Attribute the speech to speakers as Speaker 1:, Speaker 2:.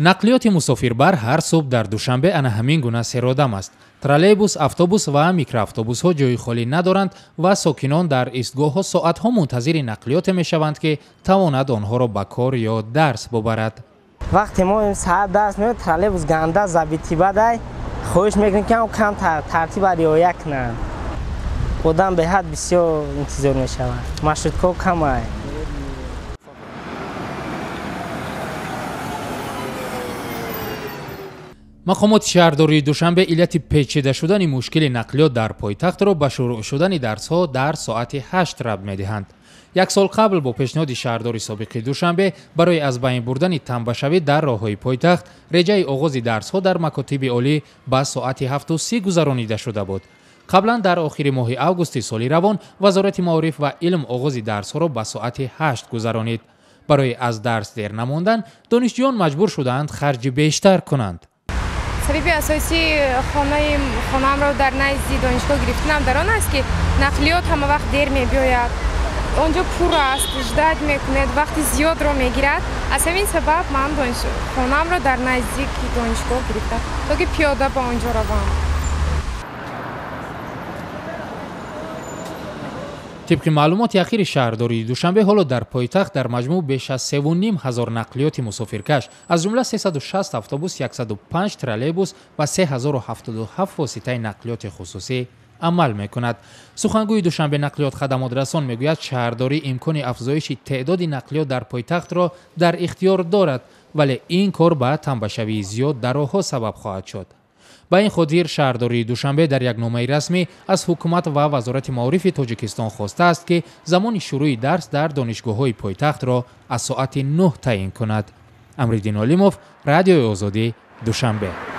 Speaker 1: нақлиёти мусофирбар ҳар субҳ дар душанбе ана ҳамин гуна серодам аст. троллейбус, автобус ва микроавтобусҳо ҷойи холӣ надоранд ва сокинон дар истгоҳҳо соатҳо мунтазири нақлиёте мешаванд ки тавонад онҳоро ба кор ё дарс бубарад.
Speaker 2: вақте мо саат дарс меояд, троллейбус ганда забити бадай хоҳиш мекунем ки кам тартиба риоя кунанд. одам беҳад бисёр интизор мешавад. маршрутко камай.
Speaker 1: мақомоти шаҳрдории Душанбе иллати печида шудани мушкили нақлиёт дар пойтахтро ба шурӯъ шудани дарсҳо дар соати 8 рабт медиҳанд. як сол қабл бо пешниҳоди шаҳрдори собиқи Душанбе барои аз байн бурдани тамбашавӣ дар роҳҳои пойтахт, реҷаи оғози дарсҳо дар макотиби олӣ ба соати 7:30 гузаронида шуда буд. қаблан дар охири моҳи августи соли равон вазорати маориф ва илм оғози дарсҳоро ба соати 8 гузаронид. барои аз дарс дер намондан, донишҷӯён маҷбур шудаанд харҷи бештар кунанд.
Speaker 3: сабаби асосии хонаамро дар назди донишгоҳ гирифтанам дар он аст ки нақлиёт ҳама вақт дер мебиёяд, онҷо пур аст, ждад мекунед, вақти зиёдро мегирад. аз ҳамин сабаб ман хонаамро дар наздики донишгоҳ гирифтам, то ки пиёда ба онҷо равам.
Speaker 1: тибқи маълумоти ахири шаҳрдории Душанбе, ҳоло дар пойтахт дар маҷмӯъ беш аз 3500 нақлиёти мусофиркаш, аз ҷумла 360 автобус, 105 троллейбус ва 3077 воситаи нақлиёти хусусӣ амал мекунад. сухангӯи Душанбе нақлиёт хадамотрасон мегӯяд, шаҳрдорӣ имкони афзоиши теъдоди нақлиёт дар пойтахтро дар ихтиёр дорад, вале ин кор ба тамбашавии зиёд дар роҳҳо сабаб хоҳад шуд. ба ин хотир шаҳрдории Душанбе дар як номаи расмӣ аз ҳукумат ва вазорати маорифи Тоҷикистон хостааст, ки замони шурӯъи дарс дар донишгоҳҳои пойтахтро аз соати 9 таъин кунад. Амриддин Олимов, Радиои Озодӣ, Душанбе.